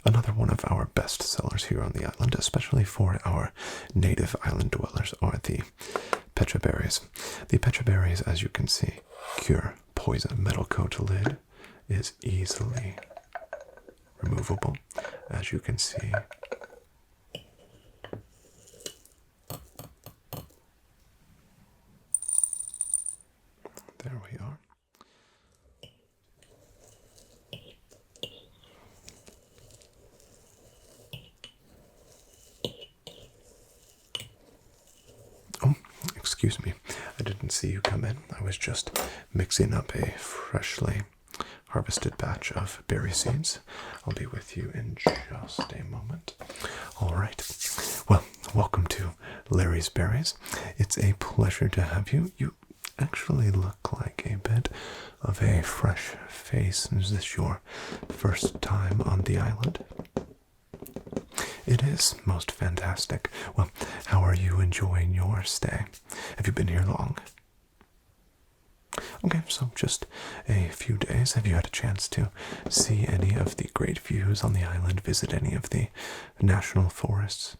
another one of our best sellers here on the island, especially for our native island dwellers, are the pecha berries. The pecha berries, as you can see, cure poison. Metal coat lid is easily removable, as you can see. There we are. Oh, excuse me. I didn't see you come in. I was just mixing up a freshly harvested batch of berry seeds. I'll be with you in just a moment. All right. Well, welcome to Larry's Berries. It's a pleasure to have you. You actually look like a bit of a fresh face. Is this your first time on the island? It is most fantastic. Well, how are you enjoying your stay? Have you been here long? Okay, so just a few days. Have you had a chance to see any of the great views on the island, visit any of the national forests?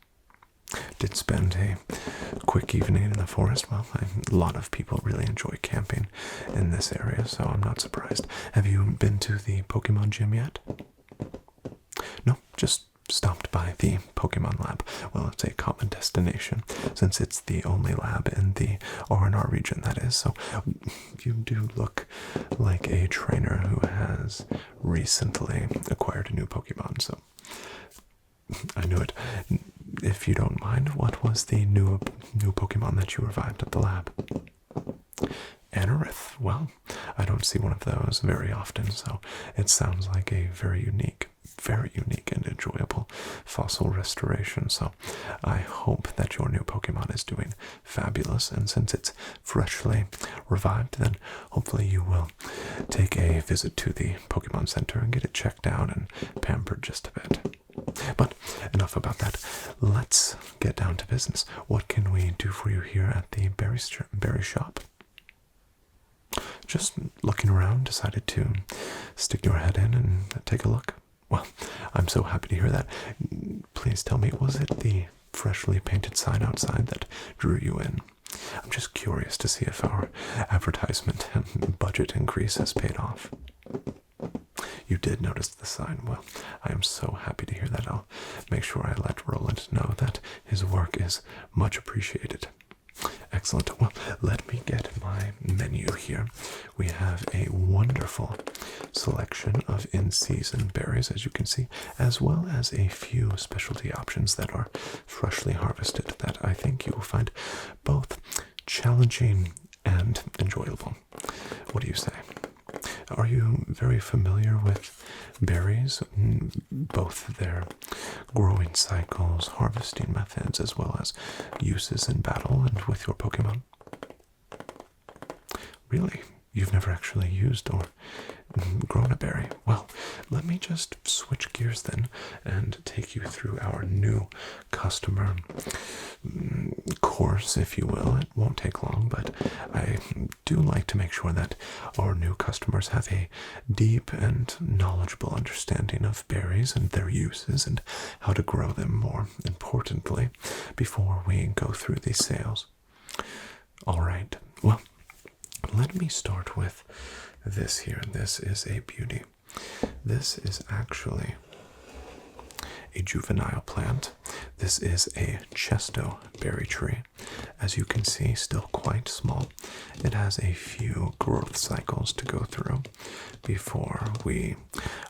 Did spend a quick evening in the forest. Well, a lot of people really enjoy camping in this area, so I'm not surprised. Have you been to the Pokemon gym yet? No, just stopped by the Pokemon lab. Well, it's a common destination since it's the only lab in the R&R region, that is. So you do look like a trainer who has recently acquired a new Pokemon, so I knew it. If you don't mind, what was the new Pokemon that you revived at the lab? Anorith. Well, I don't see one of those very often, so it sounds like a very unique and enjoyable fossil restoration. So I hope that your new Pokemon is doing fabulous, and since it's freshly revived, then hopefully you will take a visit to the Pokemon Center and get it checked out and pampered just a bit. But enough about that. Let's get down to business. What can we do for you here at the berry shop? Just looking around, decided to stick your head in and take a look. Well, I'm so happy to hear that. Please tell me, was it the freshly painted sign outside that drew you in? I'm just curious to see if our advertisement and budget increase has paid off. You did notice the sign. Well, I am so happy to hear that. I'll make sure I let Roland know that his work is much appreciated. Excellent. Well, let me get my menu here. We have a wonderful selection of in-season berries, as you can see, as well as a few specialty options that are freshly harvested that I think you will find both challenging and enjoyable. What do you say? Are you very familiar with berries, both their growing cycles, harvesting methods, as well as uses in battle and with your Pokemon? Really? You've never actually used or grown a berry? Well, let me just switch gears then and take you through our new customer course, if you will. It won't take long, but I do like to make sure that our new customers have a deep and knowledgeable understanding of berries and their uses and how to grow them more importantly before we go through these sales. All right, well, let me start with this here. This is a beauty. This is actually a juvenile plant. This is a chesto berry tree. As you can see, still quite small. It has a few growth cycles to go through before we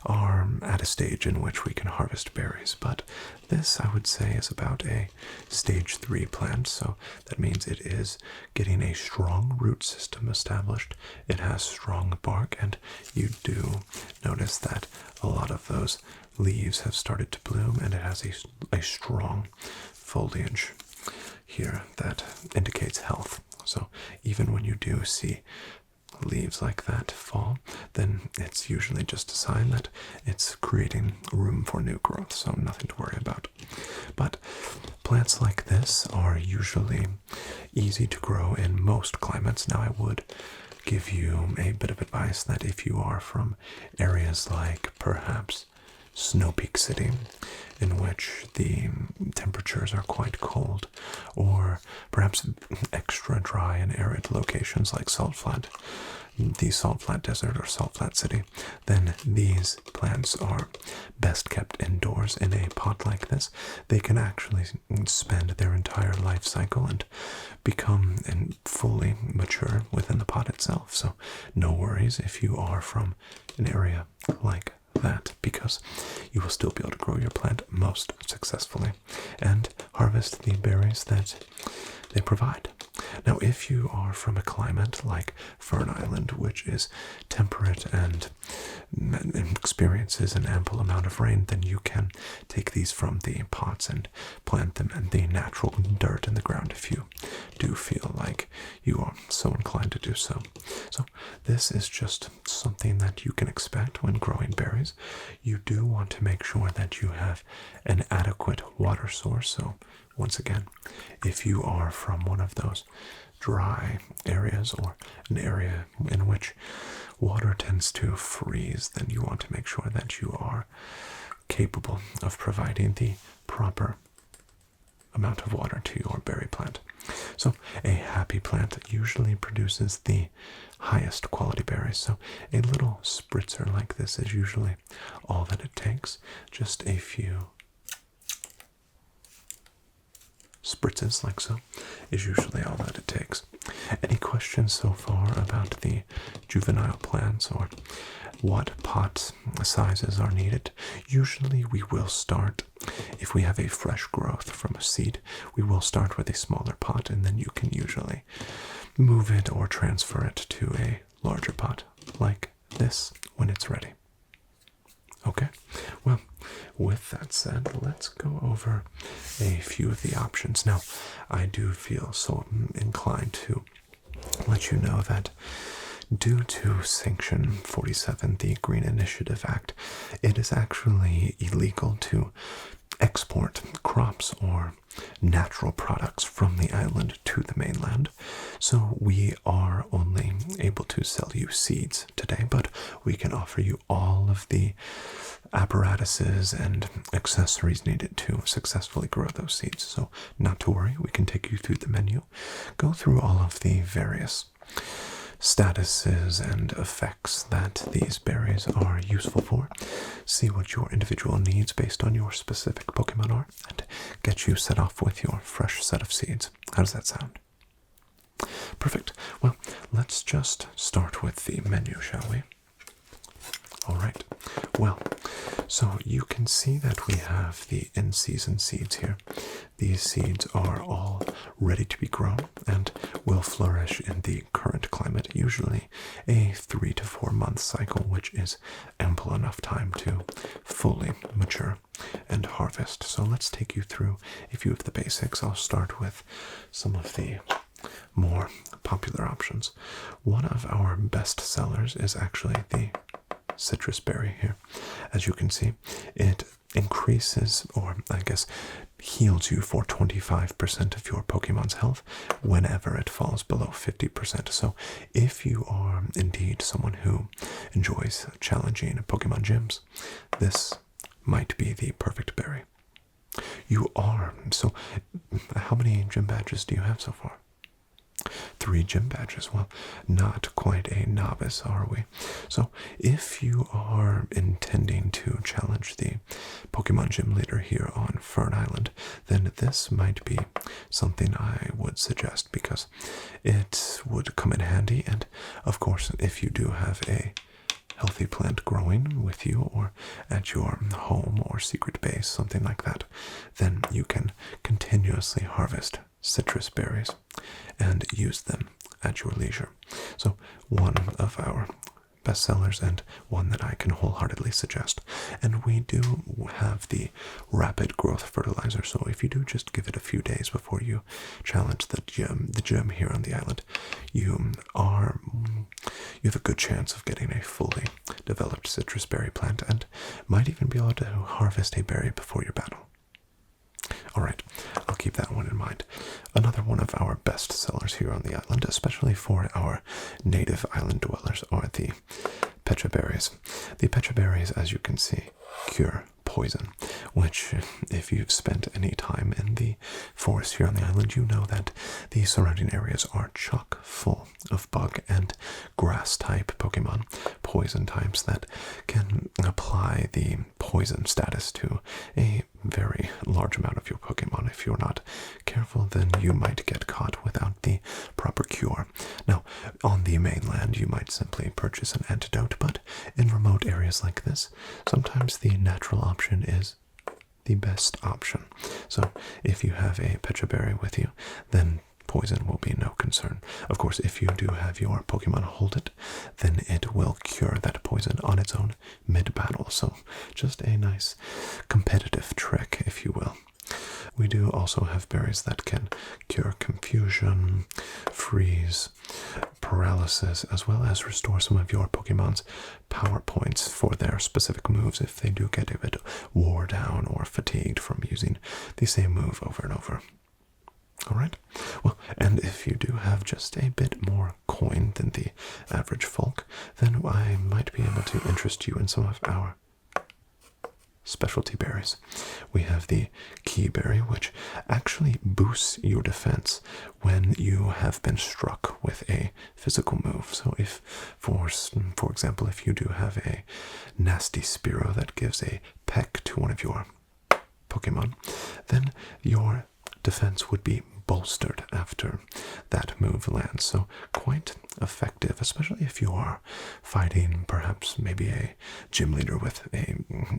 are at a stage in which we can harvest berries. But this, I would say, is about a stage 3 plant, so that means it is getting a strong root system established. It has strong bark, and you do notice that a lot of those leaves have started to bloom, and it has a strong foliage here that indicates health. So even when you do see leaves like that fall, then it's usually just a sign that it's creating room for new growth, so nothing to worry about. But plants like this are usually easy to grow in most climates. Now, I would give you a bit of advice that if you are from areas like perhaps snow peak city in which the temperatures are quite cold, or perhaps extra dry and arid locations like Salt Flat, the Salt Flat Desert or Salt Flat City, then these plants are best kept indoors in a pot like this. They can actually spend their entire life cycle and become fully mature within the pot itself. So no worries if you are from an area like that, because you will still be able to grow your plant most successfully and harvest the berries that they provide. Now, if you are from a climate like Fern Island, which is temperate and experiences an ample amount of rain, then you can take these from the pots and plant them in the natural dirt in the ground if you do feel like you are so inclined to do so. So this is just something that you can expect when growing berries. You do want to make sure that you have an adequate water source. So once again, if you are from one of those dry areas or an area in which water tends to freeze, then you want to make sure that you are capable of providing the proper amount of water to your berry plant. So a happy plant usually produces the highest quality berries. So a little spritzer like this is usually all that it takes. Just a few spritzes like so is usually all that it takes. Any questions so far about the juvenile plants or what pot sizes are needed? Usually we will start, if we have a fresh growth from a seed, we will start with a smaller pot, and then you can usually move it or transfer it to a larger pot like this when it's ready. Okay, well, with that said, let's go over a few of the options. Now, I do feel so inclined to let you know that due to Sanction 47, the Green Initiative Act, it is actually illegal to export crops or natural products from the island to the mainland. So we are only able to sell you seeds today, but we can offer you all of the apparatuses and accessories needed to successfully grow those seeds. So not to worry, we can take you through the menu, go through all of the various statuses and effects that these berries are useful for, see what your individual needs based on your specific Pokemon are, and get you set off with your fresh set of seeds. How does that sound? Perfect. Well, let's just start with the menu, shall we? Alright, well, so you can see that we have the in-season seeds here. These seeds are all ready to be grown and will flourish in the current climate, usually a 3 to 4 month cycle, which is ample enough time to fully mature and harvest. So let's take you through a few of the basics. I'll start with some of the more popular options. One of our best sellers is actually the citrus berry here. As you can see, it increases, or I guess heals you for 25% of your Pokemon's health whenever it falls below 50%. So if you are indeed someone who enjoys challenging Pokemon gyms, this might be the perfect berry. You are. So how many gym badges do you have so far? 3 gym badges. Well, not quite a novice, are we? So if you are intending to challenge the Pokemon gym leader here on Fern Island, then this might be something I would suggest, because it would come in handy. And of course, if you do have a healthy plant growing with you or at your home or secret base, something like that, then you can continuously harvest citrus berries and use them at your leisure. So one of our best sellers and one that I can wholeheartedly suggest. And we do have the rapid growth fertilizer, so if you do just give it a few days before you challenge the gym here on the island, you have a good chance of getting a fully developed citrus berry plant and might even be able to harvest a berry before your battle. Alright, I'll keep that one in mind. Another one of our best sellers here on the island, especially for our native island dwellers, are the pecha berries. The pecha berries, as you can see, cure poison, which, if you've spent any time in the forest here on the island, you know that the surrounding areas are chock full of bug and grass type Pokemon, poison types that can apply the poison status to a very large amount of your Pokemon. If you're not careful, then you might get caught without the proper cure. Now, on the mainland, you might simply purchase an antidote, but in remote areas like this, sometimes the natural option is the best option. So, if you have a Pecha Berry with you, then poison will be no concern. Of course, if you do have your Pokemon hold it, then it will cure that poison on its own mid-battle. So just a nice competitive trick, if you will. We do also have berries that can cure confusion, freeze, paralysis, as well as restore some of your Pokemon's power points for their specific moves if they do get a bit wore down or fatigued from using the same move over and over. Alright, well, and if you do have just a bit more coin than the average folk, then I might be able to interest you in some of our specialty berries. We have the Key Berry, which actually boosts your defense when you have been struck with a physical move. So if, for example, if you do have a nasty Spearow that gives a peck to one of your Pokemon, then your defense would be bolstered after that move lands. So quite effective, especially if you are fighting perhaps maybe a gym leader with a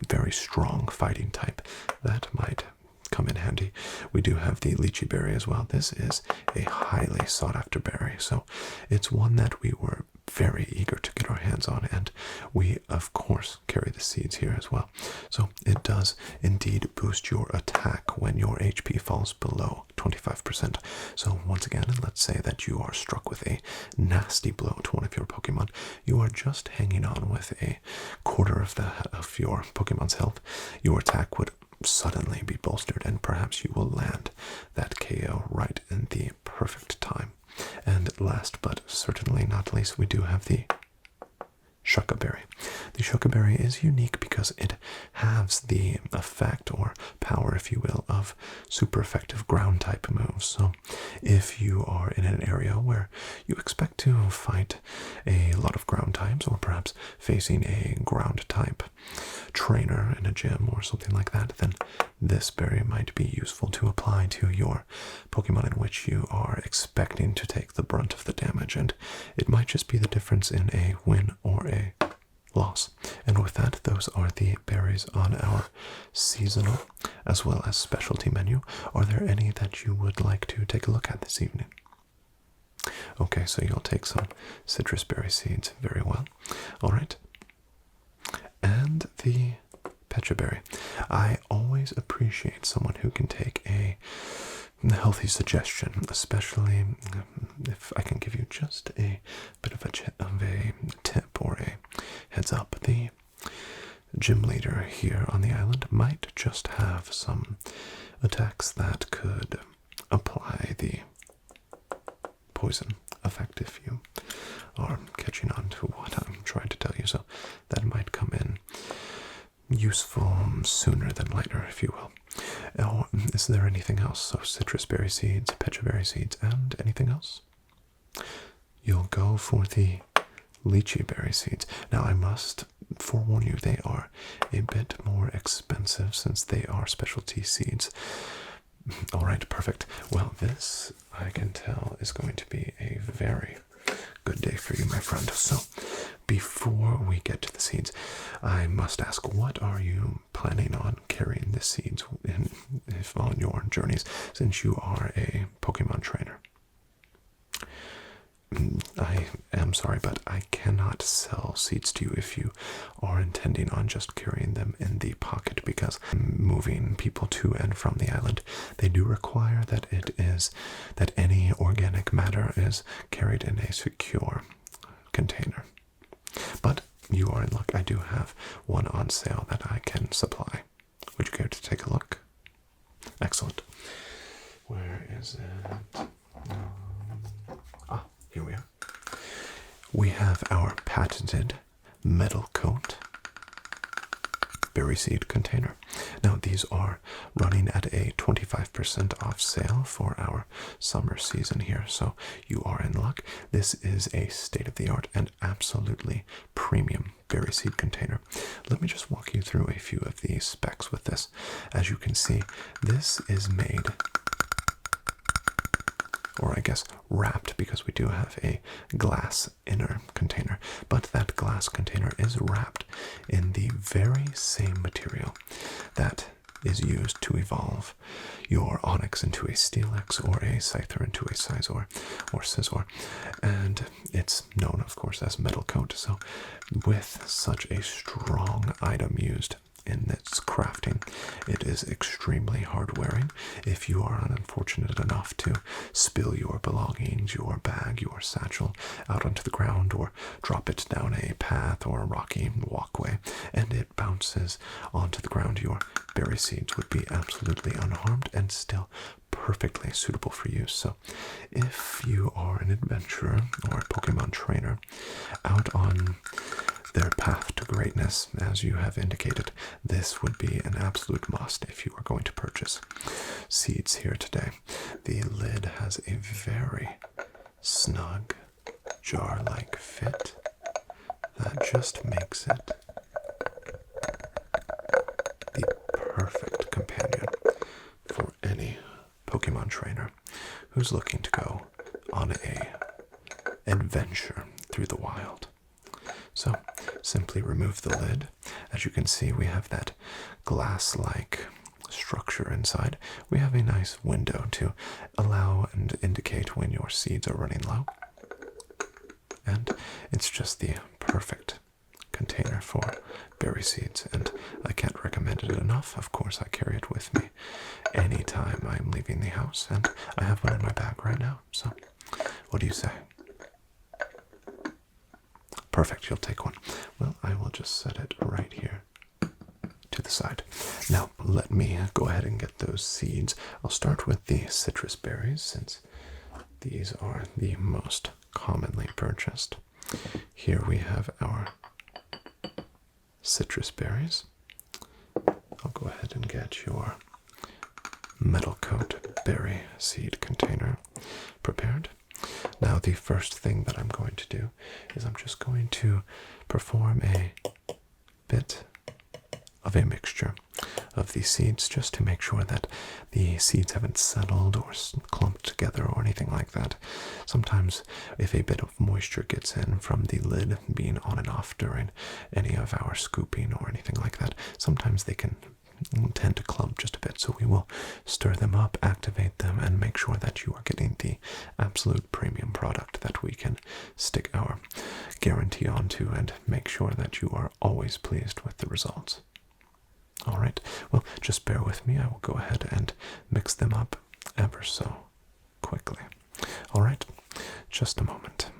very strong fighting type. That might come in handy. We do have the Lychee Berry as well. This is a highly sought after berry, so it's one that we were very eager to get our hands on, and we of course carry the seeds here as well. So it does indeed boost your attack when your HP falls below 25%. So once again, let's say that you are struck with a nasty blow to one of your Pokemon. You are just hanging on with a quarter of your Pokemon's health. Your attack would suddenly be bolstered, and perhaps you will land that KO right in the perfect time. And last but certainly not least, we do have the Shuca Berry. The Shuca Berry is unique because it has the effect or power, if you will, of super effective ground type moves. So if you are in an area where you expect to fight a lot of ground types, or perhaps facing a ground type trainer in a gym or something like that, then this berry might be useful to apply to your Pokemon in which you are expecting to take the brunt of the damage, and it might just be the difference in a win or a loss. And with that, those are the berries on our seasonal as well as specialty menu. Are there any that you would like to take a look at this evening? Okay, so you'll take some citrus berry seeds. Very well. All right. And the Pecha Berry. I always appreciate someone who can take a healthy suggestion, especially if I can give you just a bit of a tip or a heads up. The gym leader here on the island might just have some attacks that could apply the poison effect if you are catching on to what I'm trying to tell you. So that might come in useful sooner than later, if you will. Oh, is there anything else? So citrus berry seeds, Pecha berry seeds, and anything else? You'll go for the lychee berry seeds. Now I must forewarn you, they are a bit more expensive since they are specialty seeds. Alright, perfect. Well, this, I can tell, is going to be a very good day for you, my friend. So, before we get to the seeds, I must ask, what are you planning on carrying the seeds on your journeys, since you are a Pokemon trainer? I am sorry, but I cannot sell seeds to you if you are intending on just carrying them in the pocket, because moving people to and from the island, they do require that any organic matter is carried in a secure container. But you are in luck. I do have one on sale that I can supply. Would you care to take a look? Excellent. Where is it? Here we are. We have our patented metal coat berry seed container. Now, these are running at a 25% off sale for our summer season here, so you are in luck. This is a state-of-the-art and absolutely premium berry seed container. Let me just walk you through a few of the specs with this. As you can see, this is made, or I guess wrapped, because we do have a glass inner container, but that glass container is wrapped in the very same material that is used to evolve your onyx into a steelix or a scyther into a sizor or scissor, and it's known, of course, as metal coat. So with such a strong item used in its crafting, it is extremely hard wearing. If you are unfortunate enough to spill your belongings, your bag, your satchel out onto the ground, or drop it down a path or a rocky walkway and it bounces onto the ground, your berry seeds would be absolutely unharmed and still perfectly suitable for use. So if you are an adventurer or a Pokemon trainer out on their path to greatness, as you have indicated, this would be an absolute must if you are going to purchase seeds here today. The lid has a very snug jar-like fit that just makes it the perfect companion for any Pokemon trainer who's looking to go on a adventure through the wild. So simply remove the lid. As you can see, we have that glass-like structure inside. We have a nice window to allow and indicate when your seeds are running low. And it's just the perfect container for berry seeds, and I can't recommend it enough. Of course, I carry it with me anytime I'm leaving the house, and I have one in my bag right now. So what do you say? Perfect, you'll take one. Well, I will just set it right here to the side. Now, let me go ahead and get those seeds. I'll start with the citrus berries, since these are the most commonly purchased. Here we have our citrus berries. I'll go ahead and get your metal coat berry seed container prepared. Now, the first thing that I'm going to do is I'm just going to perform a bit of a mixture of these seeds, just to make sure that the seeds haven't settled or clumped together or anything like that. Sometimes if a bit of moisture gets in from the lid being on and off during any of our scooping or anything like that, sometimes they can tend to clump just a bit. So we will stir them up, activate them, and make sure that you are getting the absolute premium product that we can stick our guarantee onto, and make sure that you are always pleased with the results. Alright, well, just bear with me. I will go ahead and mix them up ever so quickly. Alright, just a moment.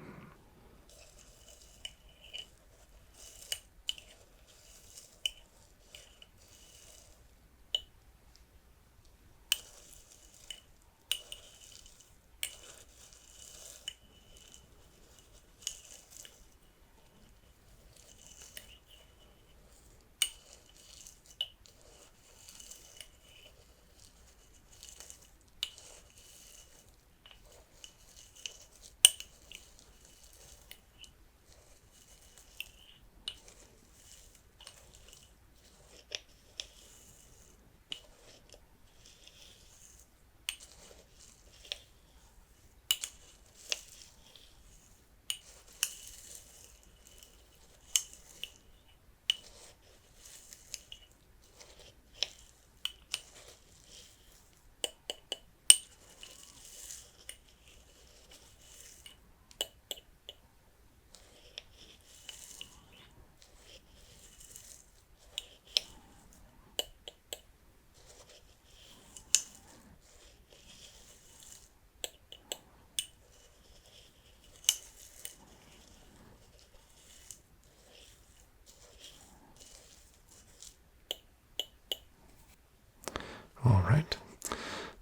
Alright,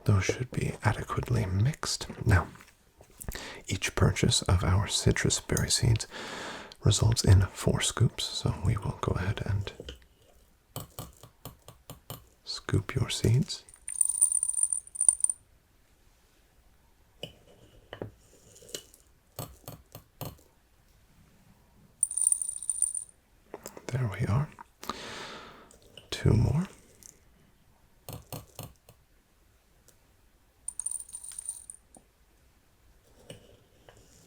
those should be adequately mixed. Now, each purchase of our citrus berry seeds results in 4 scoops, so we will go ahead and scoop your seeds. There we are. 2 more.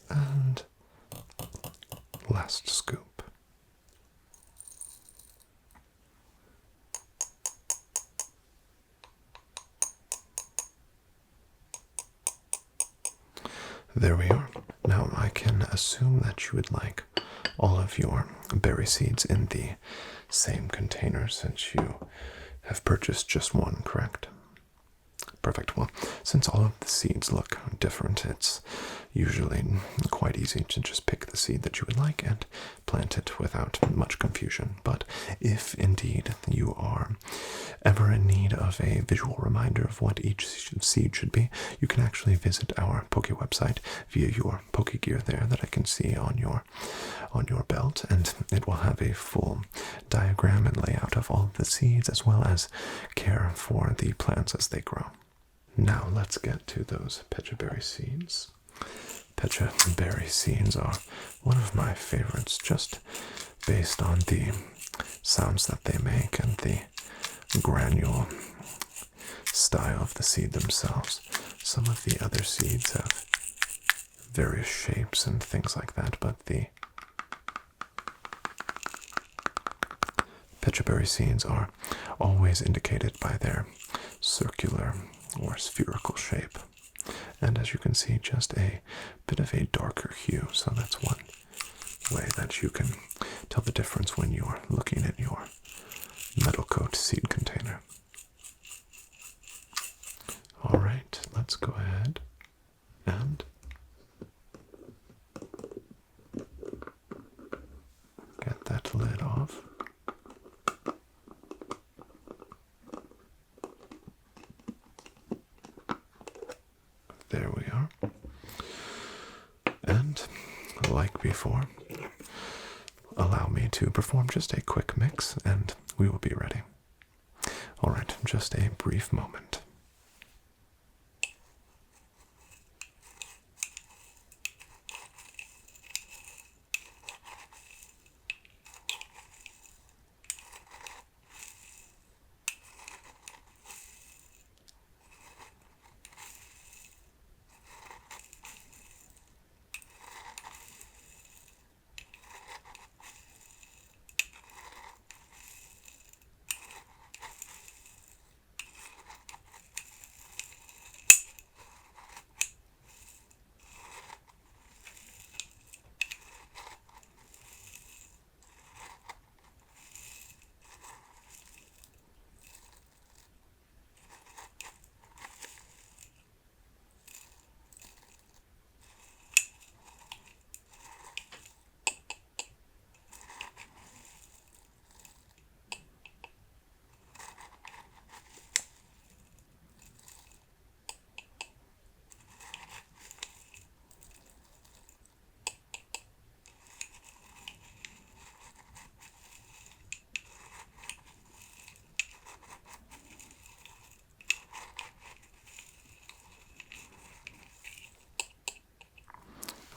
And last scoop. There we are. Now I can assume that you would like all of your berry seeds in the same container since you have purchased just one, correct? Perfect. Well, since all of the seeds look different, it's usually quite easy to just pick the seed that you would like and plant it without much confusion. But if indeed you are ever in need of a visual reminder of what each seed should be, you can actually visit our Poke website via your Poke gear there that I can see on your belt, and it will have a full diagram and layout of all of the seeds as well as care for the plants as they grow. Now let's get to those pecha berry seeds. Pecha berry seeds are one of my favorites just based on the sounds that they make and the granule style of the seed themselves. Some of the other seeds have various shapes and things like that, but the pecha berry seeds are always indicated by their circular or spherical shape, and as you can see, just a bit of a darker hue, so that's one way that you can tell the difference when you're looking at your metal coat seed container. Alright, let's go ahead and get that lid off. There we are. And like before, allow me to perform just a quick mix and we will be ready. Alright, just a brief moment.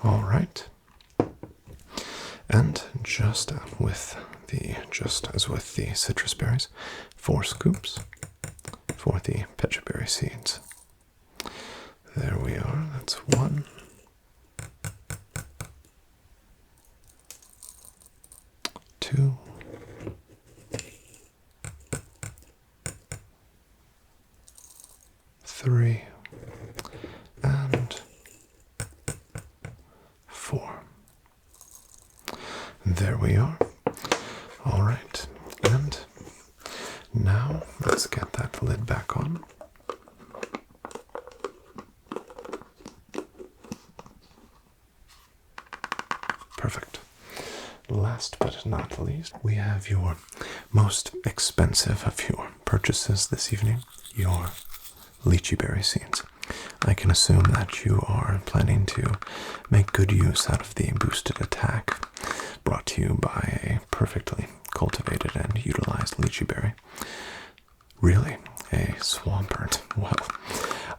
All right, and just as with the citrus berries, 4 scoops for the pecha berry seeds. There we are. That's 1, 2, 3, and 4. There we are. All right, and now let's get that lid back on. Perfect. Last but not least, we have your most expensive of your purchases this evening, your lychee berry seeds. I can assume that you are planning to make good use out of the boosted attack brought to you by a perfectly cultivated and utilized lychee berry. Really, a Swampert. Well,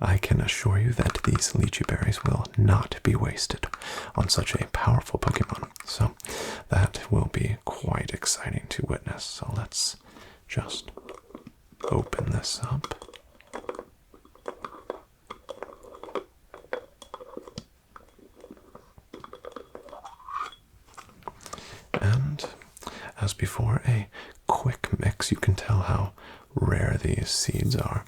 I can assure you that these lychee berries will not be wasted on such a powerful Pokemon. So that will be quite exciting to witness. So let's just open this up. And as before, a quick mix. You can tell how rare these seeds are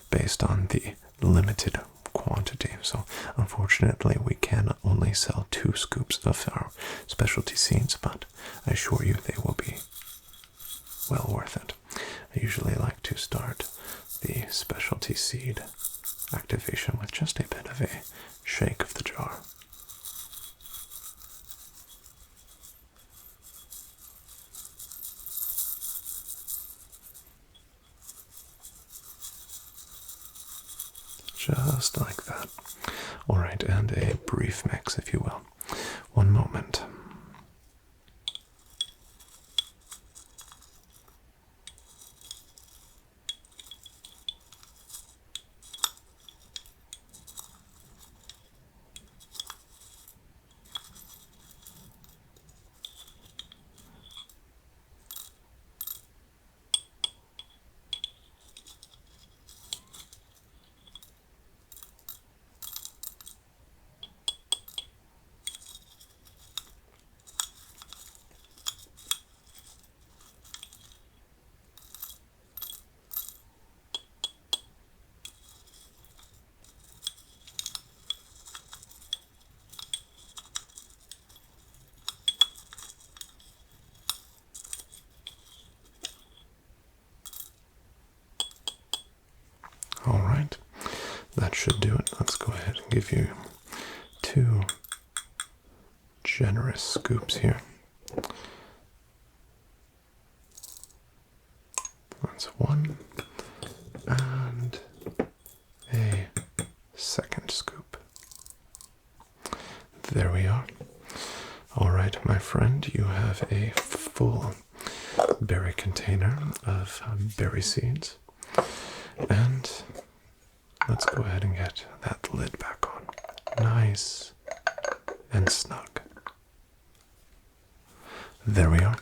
based on the limited quantity. So unfortunately we can only sell 2 scoops of our specialty seeds, but I assure you they will be well worth it. I usually like to start the specialty seed activation with just a bit of a shake of the jar. Just like that. Alright, and a brief mix, if you will. One moment. Alright, that should do it. Let's go ahead and give you 2 generous scoops here. That's 1, and a second scoop. There we are. Alright, my friend, you have a full berry container of berry seeds. And let's go ahead and get that lid back on. Nice and snug. There we are.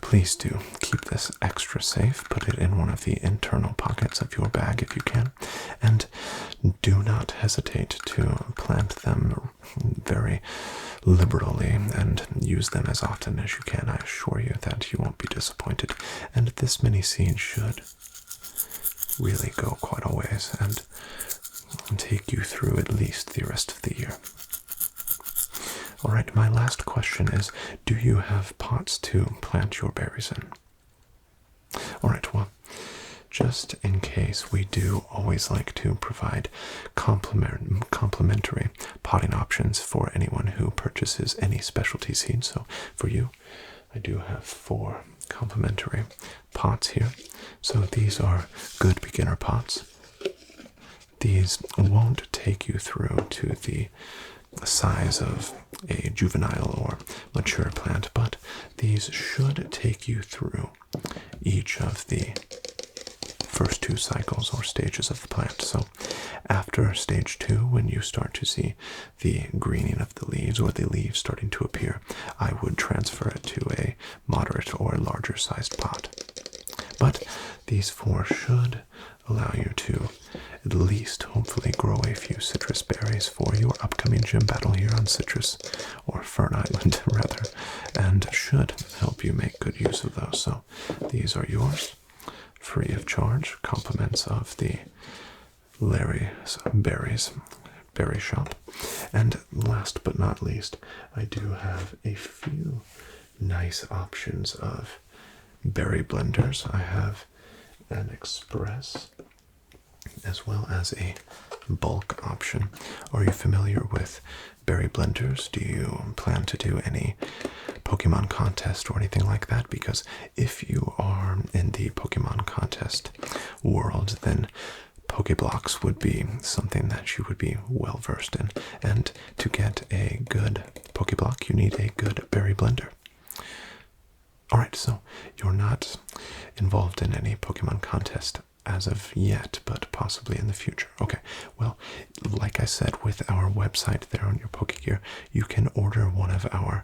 Please do keep this extra safe. Put it in one of the internal pockets of your bag if you can. And do not hesitate to plant them very liberally and use them as often as you can. I assure you that you won't be disappointed. And this many seeds should really go quite a ways and take you through at least the rest of the year. Alright, my last question is, do you have pots to plant your berries in? Alright, well, just in case, we do always like to provide complimentary potting options for anyone who purchases any specialty seeds. So for you, I do have 4 complimentary pots here. So these are good beginner pots. These won't take you through to the size of a juvenile or mature plant, but these should take you through each of the first 2 cycles or stages of the plant. So after stage 2, when you start to see the greening of the leaves or the leaves starting to appear, I would transfer it to a moderate or larger sized pot. But these 4 should allow you to at least hopefully grow a few citrus berries for your upcoming gym battle here on Citrus, or Fern Island rather, and should help you make good use of those. So these are yours, free of charge, compliments of the Larry's Berries Berry Shop. And last but not least, I do have a few nice options of berry blenders. I have an express as well as a bulk option. Are you familiar with berry blenders? Do you plan to do any Pokemon contest or anything like that? Because if you are in the Pokemon contest world, then Pokeblocks would be something that you would be well versed in. And to get a good Pokeblock, you need a good berry blender. Alright, so you're not involved in any Pokemon contest as of yet, but possibly in the future. Okay, well, like I said, with our website there on your Pokegear, you can order one of our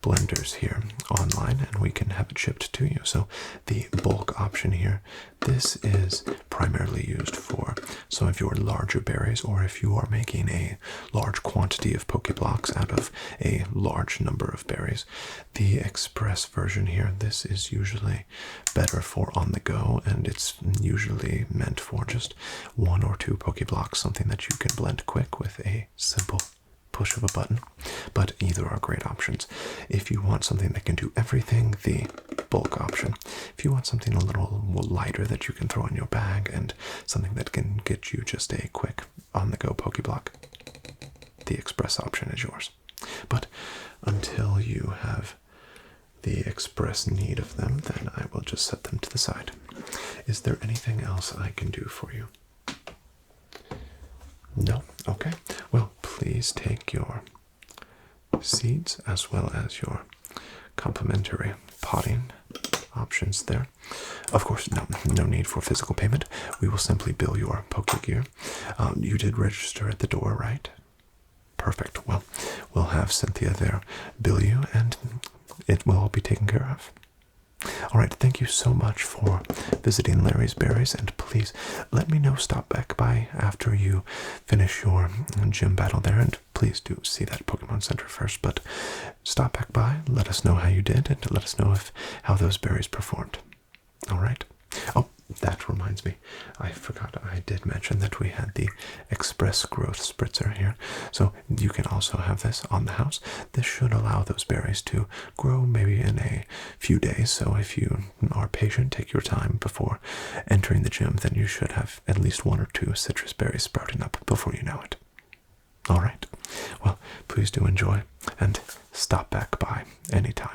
blenders here online and we can have it shipped to you. So the bulk option here, this is primarily used for some of your larger berries, or if you are making a large quantity of Pokeblocks out of a large number of berries. The express version here, this is usually better for on the go, and it's usually meant for just 1 or 2 Pokeblocks, something that you can blend quick with a simple push of a button, but either are great options. If you want something that can do everything, the bulk option. If you want something a little lighter that you can throw in your bag and something that can get you just a quick on-the-go Pokeblock, the express option is yours. But until you have the express need of them, then I will just set them to the side. Is there anything else I can do for you? No? Okay. Well, please take your seeds as well as your complimentary potting options there. Of course, no need for physical payment. We will simply bill your Pokegear. You did register at the door, right? Perfect. Well, we'll have Cynthia there bill you, and it will all be taken care of. All right, thank you so much for visiting Larry's Berries, and please let me know, stop back by after you finish your gym battle there, and please do see that Pokemon Center first, but stop back by, let us know how you did, and let us know how those berries performed. All right? Oh, that reminds me, I forgot, I did mention that we had the Express Growth Spritzer here, so you can also have this on the house. This should allow those berries to grow maybe in a few days, so if you are patient, take your time before entering the gym, then you should have at least 1 or 2 citrus berries sprouting up before you know it. All right, well, please do enjoy, and stop back by anytime.